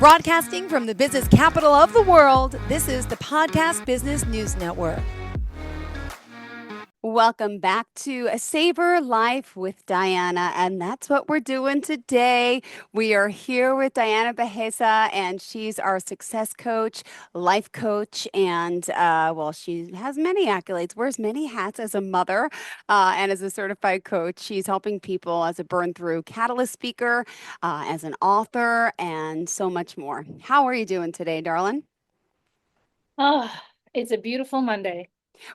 Broadcasting from the business capital of the world, this is the Podcast Business News Network. Welcome back to a Savor Life with Diana, and that's what we're doing today. We are here with Diana Bejasa, and she's our success coach, life coach, and she has many accolades, wears many hats as a mother and as a certified coach. She's helping people as a burn-through catalyst speaker, as an author, and so much more. How are you doing today, darling? Oh, it's a beautiful Monday.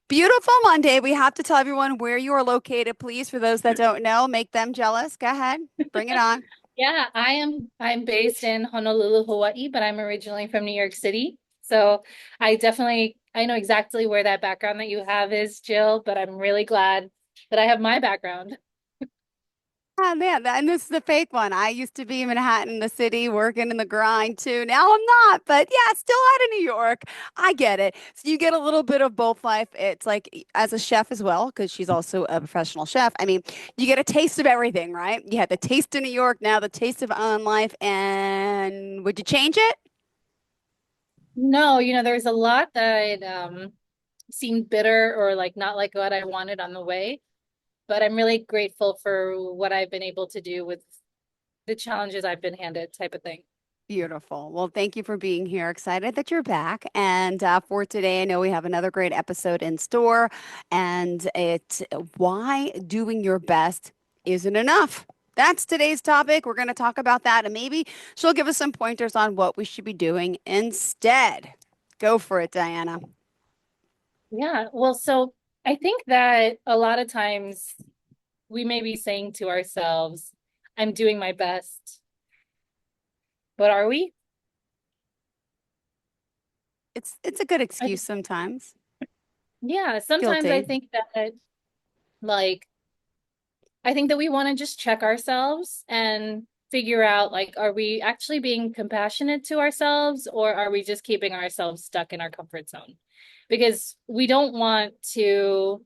Beautiful Monday. We have to tell everyone where you are located, please. For those that don't know, make them jealous. Go ahead, bring it on. Yeah, I'm based in Honolulu, Hawaii, but I'm originally from New York City. So I know exactly where that background that you have is, Jill, but I'm really glad that I have my background. Oh, man, and this is the fake one. I used to be in Manhattan, the city, working in the grind too. Now I'm not, but yeah, still out of New York. I get it. So you get a little bit of both life. It's like as a chef as well, because she's also a professional chef. I mean, you get a taste of everything, right? You had the taste of New York, now the taste of island life. And would you change it? No, there's a lot that seemed bitter or like not like what I wanted on the way, but I'm really grateful for what I've been able to do with the challenges I've been handed type of thing. Beautiful. Well, thank you for being here. Excited that you're back. And for today, I know we have another great episode in store, and it's why doing your best isn't enough. That's today's topic. We're going to talk about that, and maybe she'll give us some pointers on what we should be doing instead. Go for it, Diana. Yeah, well, so I think that a lot of times we may be saying to ourselves, I'm doing my best, but are we? It's a good I, excuse sometimes. yeah, sometimes I Guilty. think that like I think that we want to just check ourselves and figure out like are we actually being compassionate to ourselves or are we just keeping ourselves stuck in our comfort zone? Because we don't want to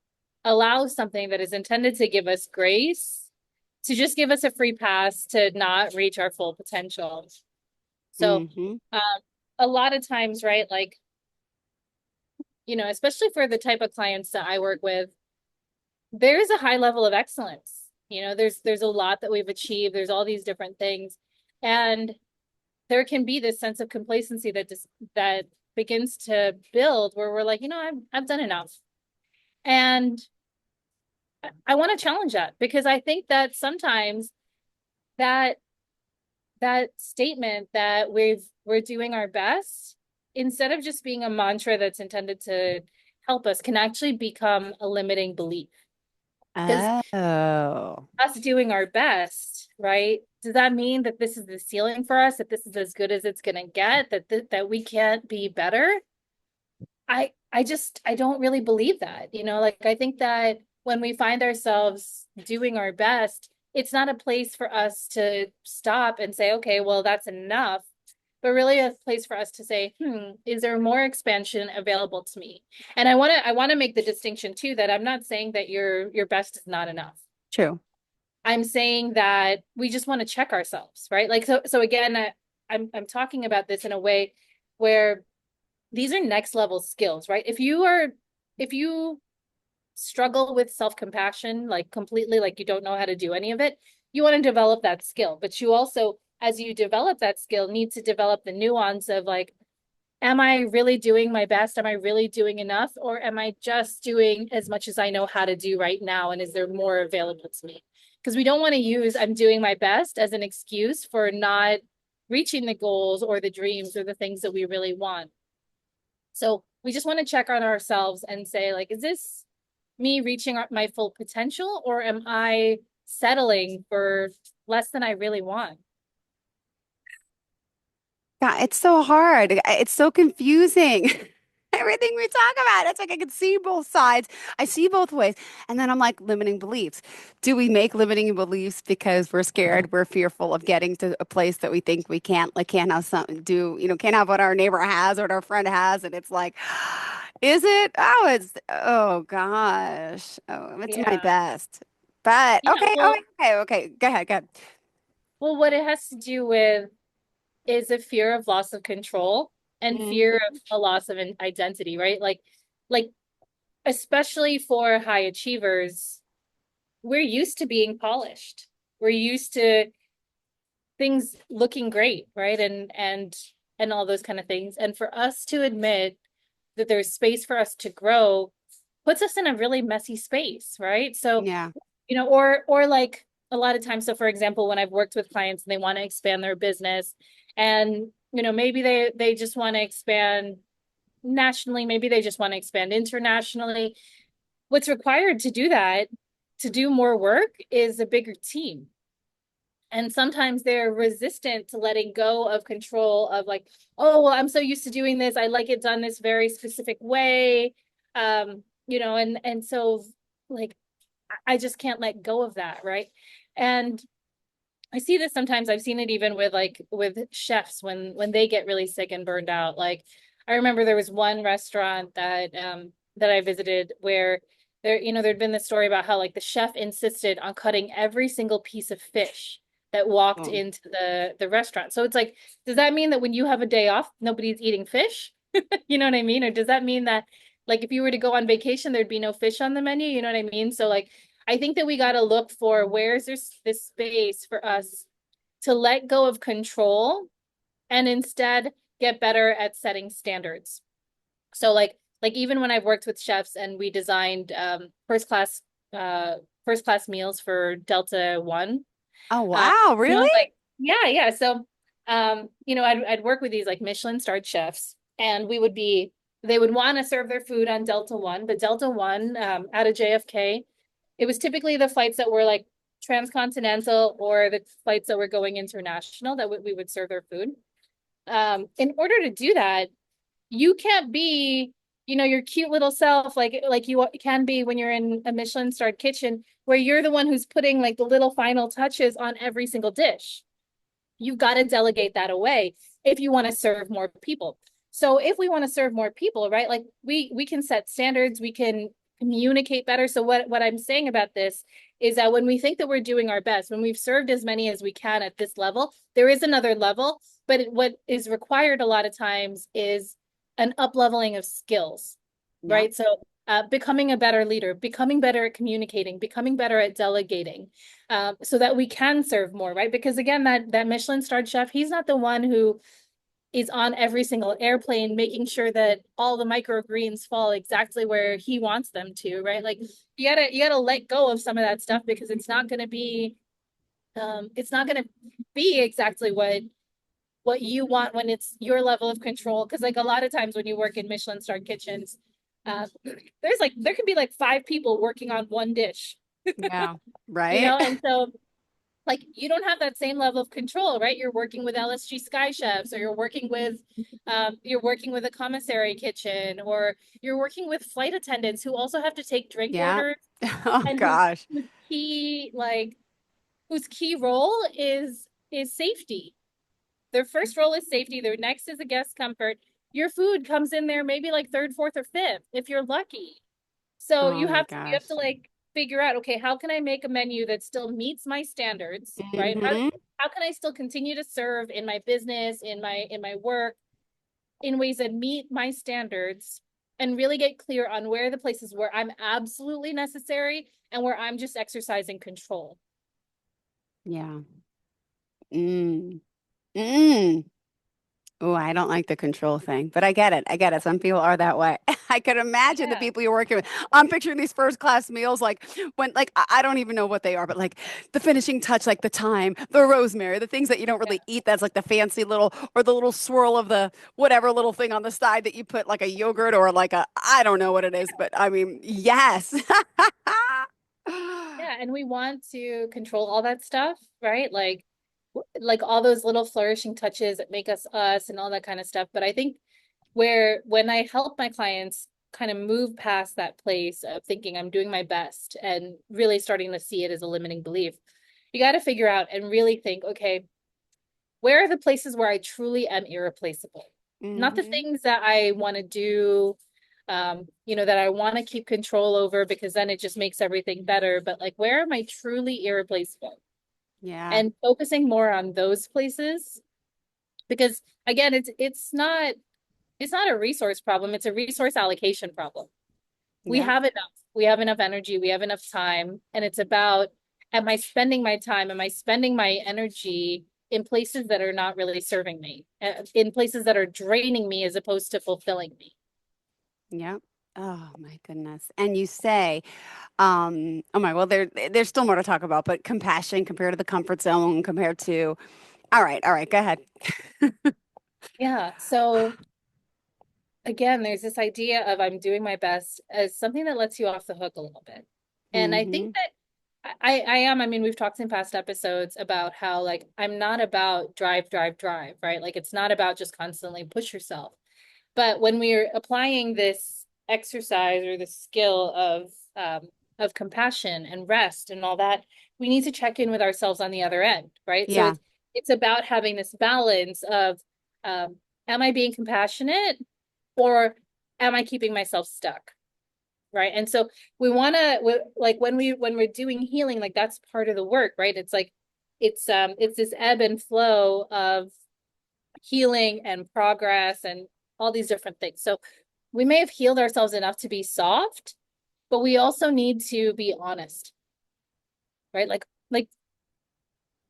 allow something that is intended to give us grace to just give us a free pass to not reach our full potential. So, Mm-hmm. um, a lot of times, right, like, especially for the type of clients that I work with, there is a high level of excellence. There's a lot that we've achieved. There's all these different things. And there can be this sense of complacency that begins to build where we're like, I've done enough. And I want to challenge that because I think that sometimes that that statement that we're doing our best, instead of just being a mantra that's intended to help us, can actually become a limiting belief. Because Oh. us doing our best, right? Does that mean that this is the ceiling for us, that this is as good as it's going to get, that we can't be better? I don't really believe that. Like I think that when we find ourselves doing our best, it's not a place for us to stop and say, okay, well, that's enough, but really a place for us to say, is there more expansion available to me? And I want to make the distinction too that I'm not saying that your best is not enough. True. I'm saying that we just want to check ourselves, right? Like so again, I'm talking about this in a way where these are next level skills, right? If you struggle with self-compassion, like completely, like you don't know how to do any of it, you want to develop that skill. But you also, as you develop that skill, need to develop the nuance of like, am I really doing my best? Am I really doing enough? Or am I just doing as much as I know how to do right now? And is there more available to me? Because we don't want to use I'm doing my best as an excuse for not reaching the goals or the dreams or the things that we really want. So we just want to check on ourselves and say, like, is this me reaching my full potential or am I settling for less than I really want? God, it's so hard. It's so confusing. Everything we talk about, it's like I can see both sides. I see both ways. And then I'm like, limiting beliefs. Do we make limiting beliefs because we're scared, we're fearful of getting to a place that we think we can't, like can't have something do, can't have what our neighbor has or what our friend has. And it's like, is it? Oh gosh. Oh, it's my Yeah. best. But Yeah. okay, Well, okay. Go ahead, go ahead. what it has to do with is a fear of loss of control and fear of a loss of an identity, right? Like especially for high achievers, we're used to being polished. We're used to things looking great, right? And all those kind of things. And for us to admit that there's space for us to grow puts us in a really messy space, right? So, Yeah. or like a lot of times, so for example, when I've worked with clients and they want to expand their business and maybe they just want to expand nationally, maybe they just want to expand internationally. What's required to do that, to do more work, is a bigger team. And sometimes they're resistant to letting go of control of like, oh, well, I'm so used to doing this. I like it done this very specific way. And so like I just can't let go of that, right? And I see this sometimes. I've seen it even with chefs when they get really sick and burned out. Like I remember there was one restaurant that I visited where there'd been this story about how like the chef insisted on cutting every single piece of fish that walked Oh. into the restaurant. So it's like, does that mean that when you have a day off, nobody's eating fish? You know what I mean? Or does that mean that like if you were to go on vacation, there'd be no fish on the menu? You know what I mean? So like I think that we got to look for where's this space for us to let go of control and instead get better at setting standards. So like even when I've worked with chefs and we designed first class meals for Delta One. Oh, wow. Really? Like yeah. So I'd work with these like Michelin starred chefs and they would want to serve their food on Delta One, but Delta One out of JFK, it was typically the flights that were like transcontinental or the flights that were going international that we would serve their food. In order to do that, you can't be, your cute little self like you can be when you're in a Michelin starred kitchen where you're the one who's putting like the little final touches on every single dish. You've got to delegate that away if you want to serve more people. So if we want to serve more people, right, like we can set standards, we can communicate better. So what I'm saying about this is that when we think that we're doing our best, when we've served as many as we can at this level, there is another level, but what is required a lot of times is an up leveling of skills, Yeah. right? So becoming a better leader, becoming better at communicating, becoming better at delegating, so that we can serve more, right? Because again, that Michelin starred chef, he's not the one who is on every single airplane making sure that all the microgreens fall exactly where he wants them to, right? Like you gotta let go of some of that stuff because it's not gonna be exactly what you want when it's your level of control. Because like a lot of times when you work in Michelin starred kitchens, there could be like 5 people working on one dish, Yeah. Right. and so like you don't have that same level of control, right? You're working with LSG Sky Chefs, or you're working with a commissary kitchen, or you're working with flight attendants who also have to take drink Yeah. orders Oh, and gosh. whose key role is safety. Their first role is safety. Their next is a guest comfort. Your food comes in there maybe like third, fourth, or fifth if you're lucky. So Oh, you my have to gosh. like figure out, okay, how can I make a menu that still meets my standards, right? Hmm. How can I still continue to serve in my business, in my work, in ways that meet my standards, and really get clear on where the places where I'm absolutely necessary and where I'm just exercising control. Yeah. Mm. Mm. Oh, I don't like the control thing, but I get it. I get it. Some people are that way. I could imagine the Yeah. people you're working with. I'm picturing these first class meals, like when, like, I don't even know what they are, but like the finishing touch, like the thyme, the rosemary, the things that you don't Yeah. really eat. That's like the fancy little, or the little swirl of the whatever little thing on the side that you put like a yogurt or like I don't know what it is, but I mean, yes. Yeah, and we want to control all that stuff, right? Like all those little flourishing touches that make us us and all that kind of stuff. But I think when I help my clients kind of move past that place of thinking I'm doing my best and really starting to see it as a limiting belief, you got to figure out and really think, okay, where are the places where I truly am irreplaceable? Not the Hmm. things that I want to do, that I want to keep control over because then it just makes everything better. But like, where am I truly irreplaceable? Yeah. And focusing more on those places Because again, it's not a resource problem, it's a resource allocation problem. We Yep. have enough. We have enough energy, we have enough time, and it's about, am I spending my time, am I spending my energy in places that are not really serving me, in places that are draining me as opposed to fulfilling me. Yep. Oh my goodness. And you say, oh my, well, there's still more to talk about, but compassion compared to the comfort zone, compared to, all right, go ahead. Yeah. So again, there's this idea of I'm doing my best as something that lets you off the hook a little bit. And I Mm-hmm. think that I am, I mean, we've talked in past episodes about how like I'm not about drive, drive, drive, right? Like it's not about just constantly push yourself. But when we're applying this exercise or the skill of compassion and rest and all that, we need to check in with ourselves on the other end, right? So Yeah. it's about having this balance of um, am I being compassionate or am I keeping myself stuck? Right. And so we want to like when we're doing healing, like that's part of the work, right? It's like it's this ebb and flow of healing and progress and all these different things. So we may have healed ourselves enough to be soft, but we also need to be honest, right? Like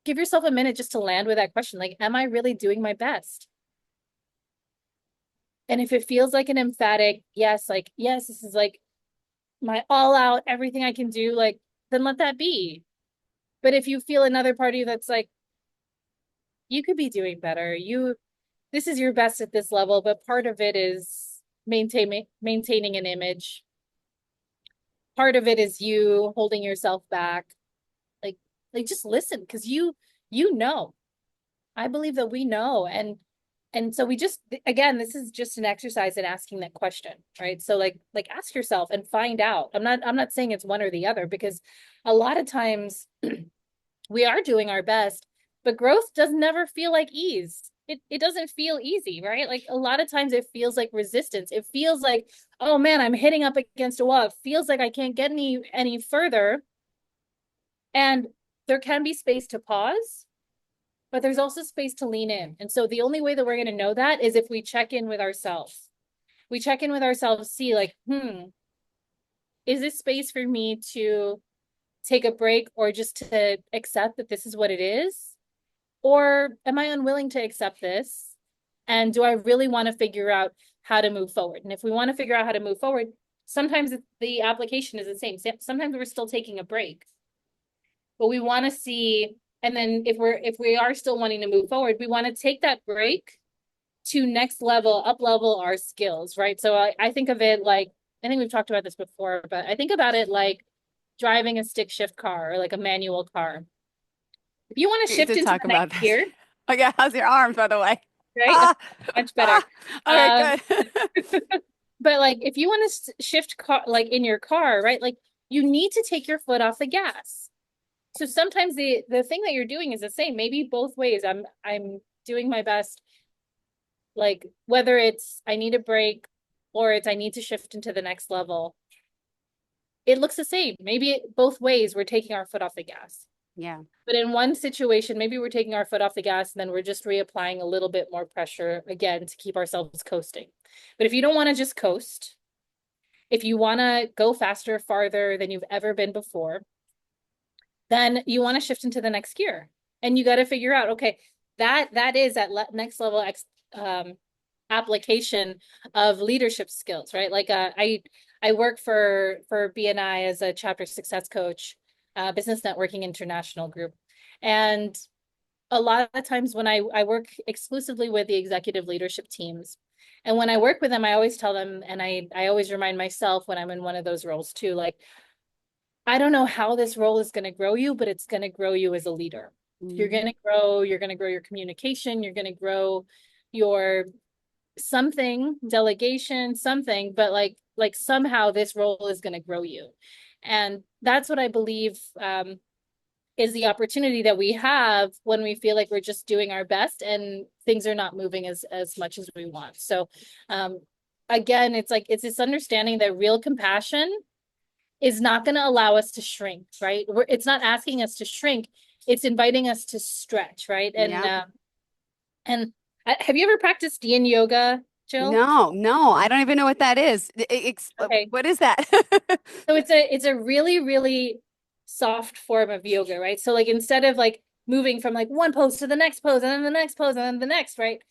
give yourself a minute just to land with that question. Like, am I really doing my best? And if it feels like an emphatic yes, like, yes, this is like my all out, everything I can do, like, then let that be. But if you feel another party that's like, you could be doing better, this is your best at this level, but part of it is maintaining an image. Part of it is you holding yourself back. Like, like just listen, because you know. I believe that we know. And so we just again, this is just an exercise in asking that question, right? So like ask yourself and find out. I'm not saying it's one or the other, because a lot of times we are doing our best, but growth does never feel like ease. It doesn't feel easy, right? Like a lot of times it feels like resistance. It feels like, oh man, I'm hitting up against a wall. It feels like I can't get any further. And there can be space to pause, but there's also space to lean in. And so the only way that we're going to know that is if we check in with ourselves. We check in with ourselves, see like, is this space for me to take a break or just to accept that this is what it is? Or am I unwilling to accept this? And do I really want to figure out how to move forward? And if we want to figure out how to move forward, sometimes the application is the same. Sometimes we're still taking a break, but we want to see, and then if we are still wanting to move forward, we want to take that break to next level, up level our skills, right? So I think of it like, I think we've talked about this before, but I think about it like driving a stick shift car or like a manual car. If you want to We need shift to into talk the next about this. gear, Okay, how's your arms, by the way? right? Ah, Much better. ah. Okay, Um, good. but like if you want to shift car like in your car, right? Like you need to take your foot off the gas. So sometimes the thing that you're doing is the same, maybe both ways. I'm doing my best, like whether it's I need a break or it's I need to shift into the next level. It looks the same. Maybe both ways we're taking our foot off the gas. Yeah. But in one situation, maybe we're taking our foot off the gas and then we're just reapplying a little bit more pressure again to keep ourselves coasting. But if you don't want to just coast, if you want to go faster, farther than you've ever been before, then you want to shift into the next gear. And you got to figure out, okay, that is that next level application of leadership skills, right? Like I work for BNI as a chapter success coach, Business Networking International Group. And a lot of times when I work exclusively with the executive leadership teams, and when I work with them, I always tell them, and I always remind myself when I'm in one of those roles too, like, I don't know how this role is going to grow you, but it's going to grow you as a leader. Mm-hmm. You're going to grow your communication, you're going to grow your something, delegation, something, but like somehow this role is going to grow you. And that's what I believe is the opportunity that we have when we feel like we're just doing our best and things are not moving as much as we want. So again, it's like it's this understanding that real compassion is not going to allow us to shrink, right? It's not asking us to shrink. It's inviting us to stretch, right? Yeah. And Have you ever practiced yin yoga, Jill? No, I don't even know what that is. Okay. What is that? So it's a really, really soft form of yoga, right? So like instead of like moving from like one pose to the next pose and then the next pose and then the next, right?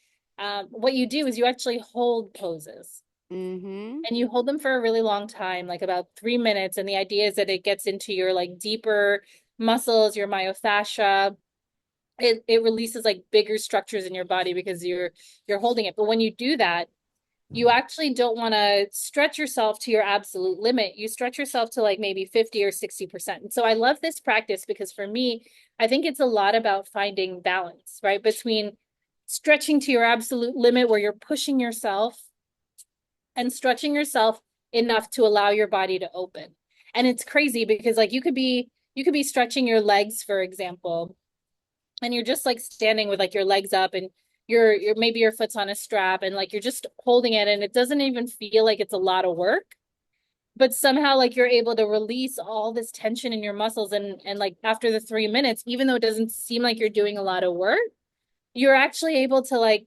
What you do is you actually hold poses Mm-hmm. and you hold them for a really long time, like about 3 minutes. And the idea is that it gets into your like deeper muscles, your myofascia. It releases like bigger structures in your body because you're holding it. But when you do that, you actually don't want to stretch yourself to your absolute limit. You stretch yourself to like maybe 50 or 60%. And so I love this practice because for me, I think it's a lot about finding balance, right? Between stretching to your absolute limit where you're pushing yourself and stretching yourself enough to allow your body to open. And it's crazy because like you could be stretching your legs, for example, and you're just like standing with like your legs up and you're maybe your foot's on a strap and like you're just holding it and it doesn't even feel like it's a lot of work, but somehow like you're able to release all this tension in your muscles and like after the 3 minutes, even though it doesn't seem like you're doing a lot of work, you're actually able to like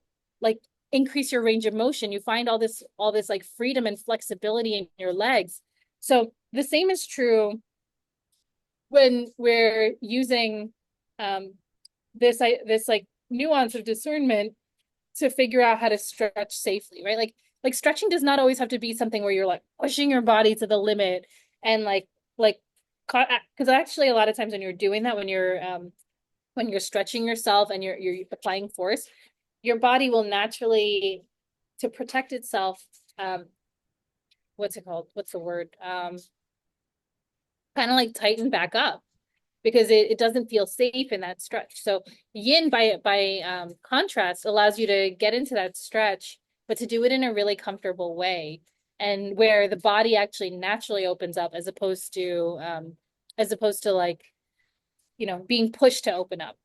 increase your range of motion. You find all this like freedom and flexibility in your legs. So the same is true when we're using um this like nuance of discernment to figure out how to stretch safely, right? Like stretching does not always have to be something where you're like pushing your body to the limit and like because actually a lot of times when you're doing that, when you're stretching yourself and you're applying force, your body will naturally, to protect itself, um what's it called? What's the word? Kind of like tighten back up because it doesn't feel safe in that stretch. So yin by contrast allows you to get into that stretch, but to do it in a really comfortable way and where the body actually naturally opens up as opposed to like, being pushed to open up.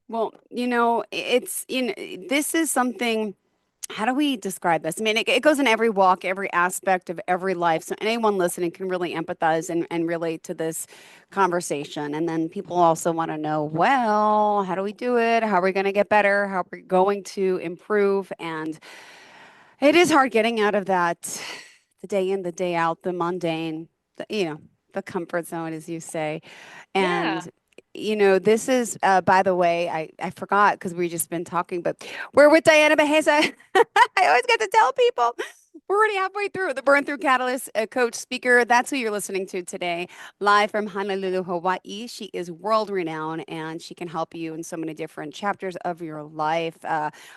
Well, it's, this is something, how do we describe this? I mean, it goes in every walk, every aspect of every life. So anyone listening can really empathize and relate to this conversation. And then people also want to know, well, how do we do it? How are we going to get better? How are we going to improve? And it is hard getting out of that, the day in, the day out, the mundane, the comfort zone, as you say. Yeah. And this is, by the way, I forgot because we've just been talking, but we're with Diana Bejasa. I always get to tell people we're already halfway through the Burn Through Catalyst coach speaker. That's who you're listening to today, live from Honolulu, Hawaii. She is world renowned and she can help you in so many different chapters of your life,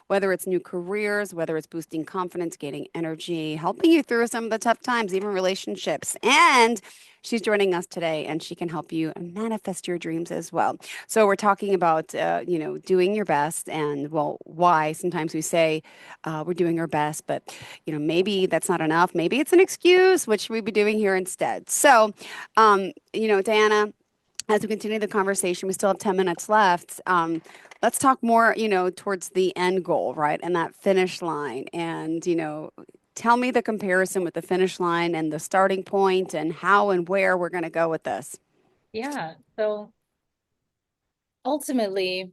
whether it's new careers, whether it's boosting confidence, gaining energy, helping you through some of the tough times, even relationships. And she's joining us today and she can help you manifest your dreams as well. So we're talking about, doing your best and, well, why sometimes we say we're doing our best, but, maybe that's not enough. Maybe it's an excuse. What should we be doing here instead? So, Diana, as we continue the conversation, we still have 10 minutes left. Let's talk more, towards the end goal, right? And that finish line. And, tell me the comparison with the finish line and the starting point and how and where we're going to go with this. Yeah. So ultimately,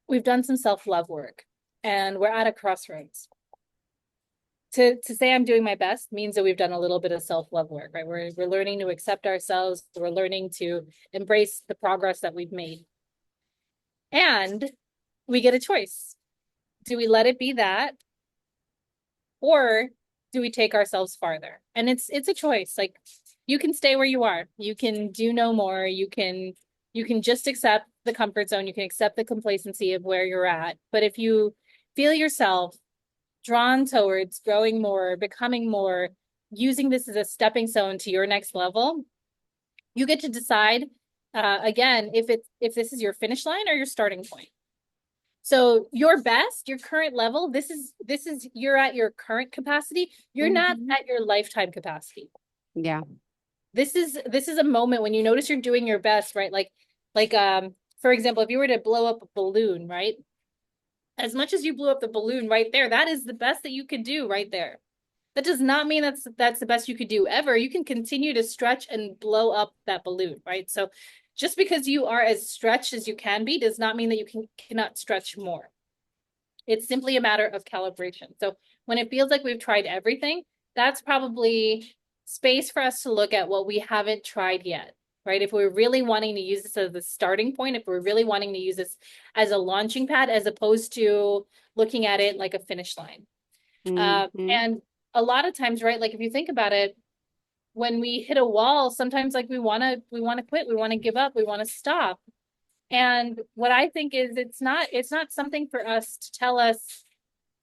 we've done some self-love work and we're at a crossroads. To say I'm doing my best means that we've done a little bit of self-love work, right? We're learning to accept ourselves, we're learning to embrace the progress that we've made. And we get a choice. Do we let it be that, or do we take ourselves farther? And it's a choice. Like you can stay where you are. You can do no more. You can just accept the comfort zone. You can accept the complacency of where you're at. But if you feel yourself drawn towards growing more, becoming more, using this as a stepping stone to your next level, you get to decide again if this is your finish line or your starting point. So your best, your current level, this is you're at your current capacity. You're not Mhm. at your lifetime capacity. Yeah. This is a moment when you notice you're doing your best, right? Like for example, if you were to blow up a balloon, right? As much as you blew up the balloon right there, that is the best that you could do right there. That does not mean that's the best you could do ever. You can continue to stretch and blow up that balloon, right? So just because you are as stretched as you can be does not mean that you cannot stretch more. It's simply a matter of calibration. So when it feels like we've tried everything, that's probably space for us to look at what we haven't tried yet, right? If we're really wanting to use this as the starting point, if we're really wanting to use this as a launching pad, as opposed to looking at it like a finish line. And a lot of times, right, like if you think about it, when we hit a wall, sometimes like we want to quit, we want to give up, we want to stop. And what I think is it's not something for us to tell us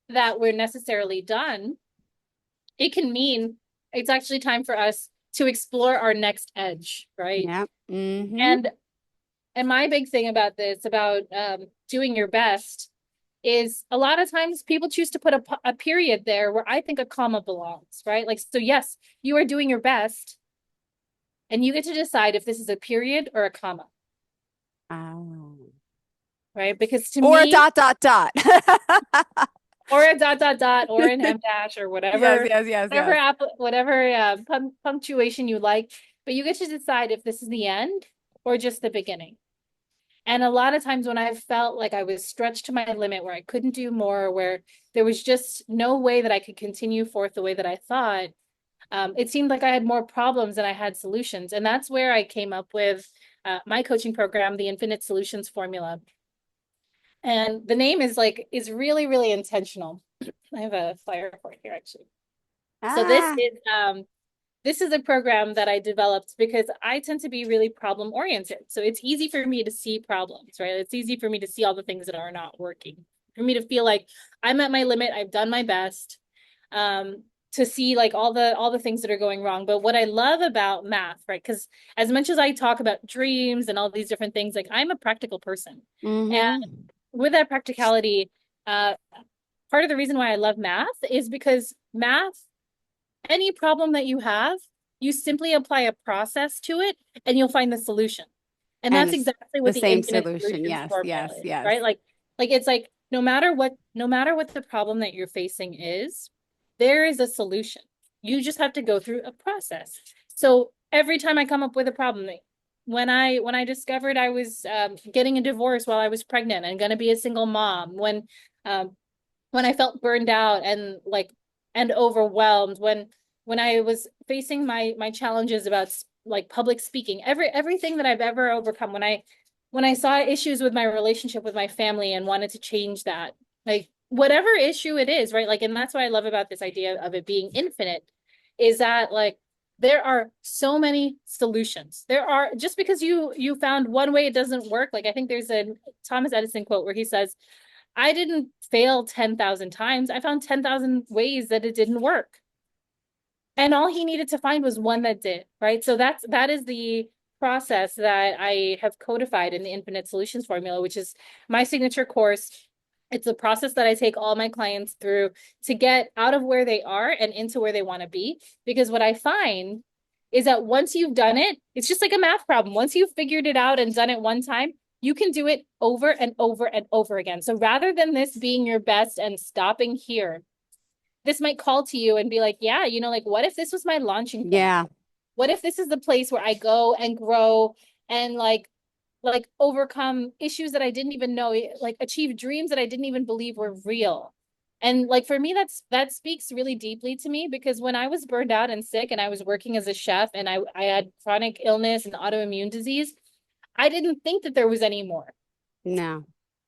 that we're necessarily done. It can mean it's actually time for us to explore our next edge, right? Yeah. And my big thing about this, about doing your best, is a lot of times people choose to put a period there where I think a comma belongs, right? Like, so yes, you are doing your best, and you get to decide if this is a period or a comma. Oh. Right? Because to or me, a dot, dot, dot. or a dot, dot, dot, or an M dash, or whatever, Yes. whatever punctuation you like. But you get to decide if this is the end or just the beginning. And a lot of times when I felt like I was stretched to my limit, where I couldn't do more, where there was just no way that I could continue forth the way that I thought, it seemed like I had more problems than I had solutions. And that's where I came up with my coaching program, the Infinite Solutions Formula. And the name is really, really intentional. I have a flyer for it here, actually. So this is a program that I developed because I tend to be really problem oriented. So it's easy for me to see problems, right? It's easy for me to see all the things that are not working, for me to feel like I'm at my limit. I've done my best, to see like all the things that are going wrong. But what I love about math, right? Because as much as I talk about dreams and all these different things, like I'm a practical person. And with that practicality, part of the reason why I love math is because math, any problem that you have, you simply apply a process to it and you'll find the solution. And that's exactly what the same infinite solution. solutions formula is, Yes. right? Like it's like no matter what the problem that you're facing is, there is a solution. You just have to go through a process. So every time I come up with a problem, when I discovered I was getting a divorce while I was pregnant and going to be a single mom, when I felt burned out and overwhelmed, when I was facing my challenges about like public speaking, everything that I've ever overcome, when I saw issues with my relationship with my family and wanted to change that, like whatever issue it is, right? Like, and that's what I love about this idea of it being infinite, is that like there are so many solutions. There are, just because you found one way it doesn't work. Like I think there's a Thomas Edison quote where he says, I didn't fail 10,000 times. I found 10,000 ways that it didn't work. And all he needed to find was one that did, right? So that is the process that I have codified in the Infinite Solutions Formula, which is my signature course. It's a process that I take all my clients through to get out of where they are and into where they want to be. Because what I find is that once you've done it, it's just like a math problem. Once you've figured it out and done it one time, you can do it over and over and over again. So rather than this being your best and stopping here, this might call to you and be like, yeah, like, what if this was my launching point? Yeah. What if this is the place where I go and grow and like overcome issues that I didn't even know, like achieve dreams that I didn't even believe were real. And like for me, that speaks really deeply to me, because when I was burned out and sick and I was working as a chef and I had chronic illness and autoimmune disease, I didn't think that there was any more. No.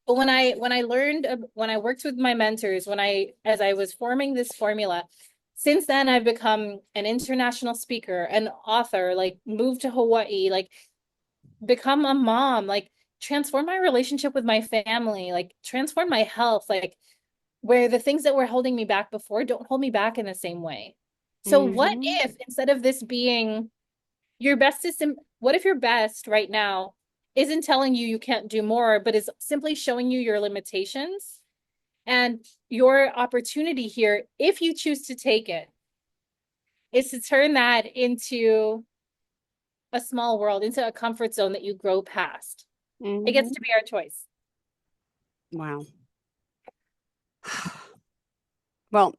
But when I learned, when I worked with my mentors, as I was forming this formula, since then I've become an international speaker, an author, like moved to Hawaii, like become a mom, like transform my relationship with my family, like transform my health, like where the things that were holding me back before don't hold me back in the same way. So what if, instead of this being your best, what if your best right now isn't telling you can't do more, but is simply showing you your limitations, and your opportunity here, if you choose to take it, is to turn that into a small world, into a comfort zone that you grow past. It gets to be our choice. Wow. Well,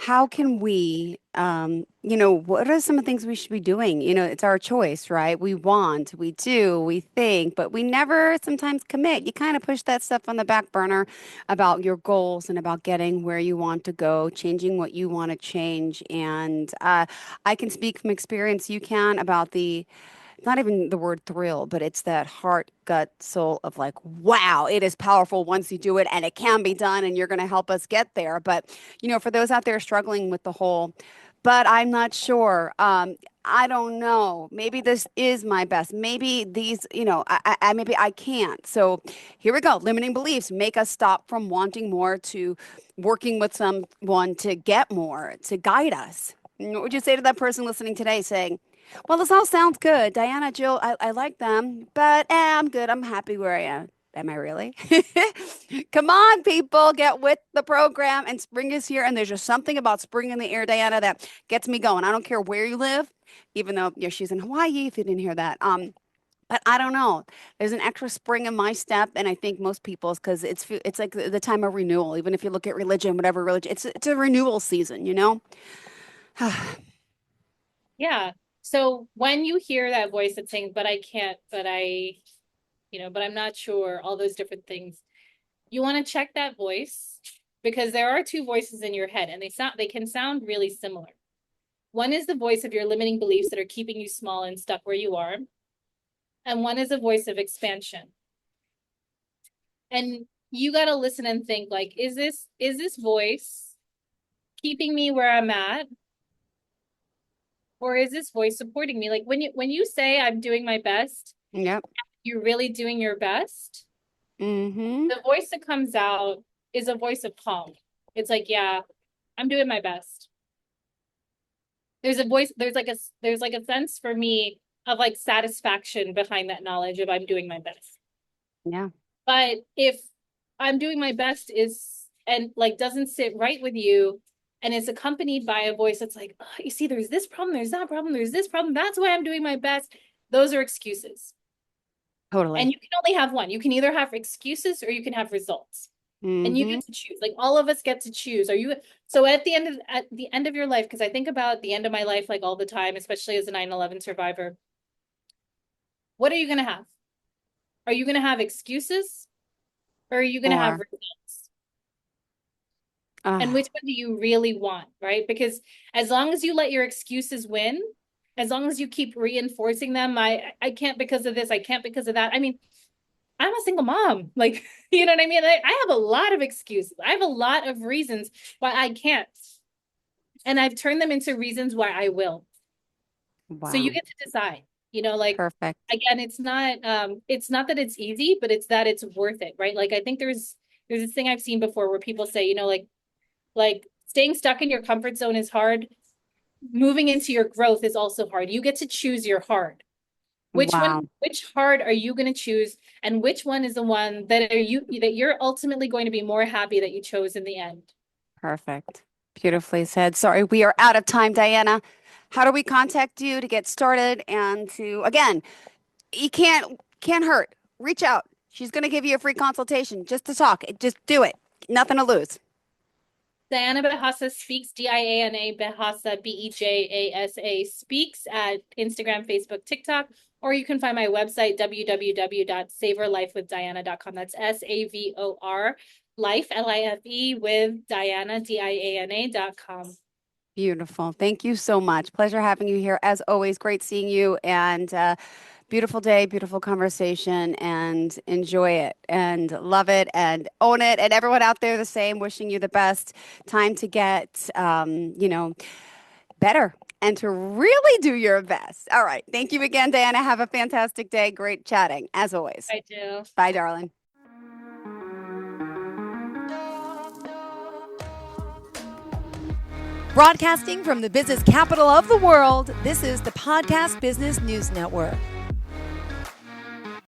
how can we, what are some of the things we should be doing? It's our choice, right? We want, we do, we think, but we never sometimes commit. You kind of push that stuff on the back burner about your goals and about getting where you want to go, changing what you want to change. And I can speak from experience, you can, about not even the word thrill, but it's that heart, gut, soul of like, wow, it is powerful once you do it and it can be done and you're going to help us get there. But, for those out there struggling with the whole, but I'm not sure. I don't know. Maybe this is my best. Maybe these, maybe I can't. So here we go. Limiting beliefs make us stop from wanting more to working with someone to get more, to guide us. What would you say to that person listening today saying, well, this all sounds good. Diana, Jill, I like them, but I'm good. I'm happy where I am. Am I really? Come on, people, get with the program. And spring is here. And there's just something about spring in the air, Diana, that gets me going. I don't care where you live, even though she's in Hawaii, if you didn't hear that. But I don't know. There's an extra spring in my step, and I think most people's because it's like the time of renewal. Even if you look at religion, whatever religion, it's a renewal season, Yeah. So when you hear that voice that's saying, but I can't, but I'm not sure, all those different things, you want to check that voice because there are two voices in your head and they can sound really similar. One is the voice of your limiting beliefs that are keeping you small and stuck where you are. And one is a voice of expansion. And you got to listen and think like, is this voice keeping me where I'm at? Or is this voice supporting me? Like when you say I'm doing my best, Yep. you're really doing your best. Mm-hmm. The voice that comes out is a voice of calm. It's like, yeah, I'm doing my best. There's a voice, there's like a sense for me of like satisfaction behind that knowledge of I'm doing my best. Yeah. But if I'm doing my best and like doesn't sit right with you and it's accompanied by a voice that's like, oh, you see, there's this problem, there's that problem, there's this problem, that's why I'm doing my best. Those are excuses. Totally. And you can only have one. You can either have excuses or you can have results. And you Mm-hmm. get to choose. Like all of us get to choose. So at the end of your life, because I think about the end of my life like all the time, especially as a 9/11 survivor, what are you gonna have? Are you gonna have excuses or are you gonna have Or results? And which one do you really want, right? Because as long as you let your excuses win, as long as you keep reinforcing them, I can't because of this, I can't because of that. I mean, I'm a single mom. Like, you know what I mean? I have a lot of excuses. I have a lot of reasons why I can't. And I've turned them into reasons why I will. So you wow. get to decide, like Perfect. again, it's not that it's easy, but it's that it's worth it, right? Like I think there's this thing I've seen before where people say, like staying stuck in your comfort zone is hard. Moving into your growth is also hard. You get to choose your hard. Wow. Which hard are you going to choose? And which one is the one that you're ultimately going to be more happy that you chose in the end? Perfect. Beautifully said. Sorry, we are out of time, Diana. How do we contact you to get started and to again, you can't hurt. Reach out. She's going to give you a free consultation just to talk. Just do it. Nothing to lose. Diana Bejasa speaks, Diana Bejasa, Bejasa speaks at Instagram, Facebook, TikTok, or you can find my website, www.savorlifewithdiana.com. That's SAVOR life, LIFE with Diana, DIANA.com. Beautiful. Thank you so much. Pleasure having you here. As always, great seeing you and beautiful day, beautiful conversation, and enjoy it and love it and own it. And everyone out there, the same, wishing you the best. Time to get, better and to really do your best. All right. Thank you again, Diana. Have a fantastic day. Great chatting, as always. I do. Bye, darling. Broadcasting from the business capital of the world, this is the Podcast Business News Network.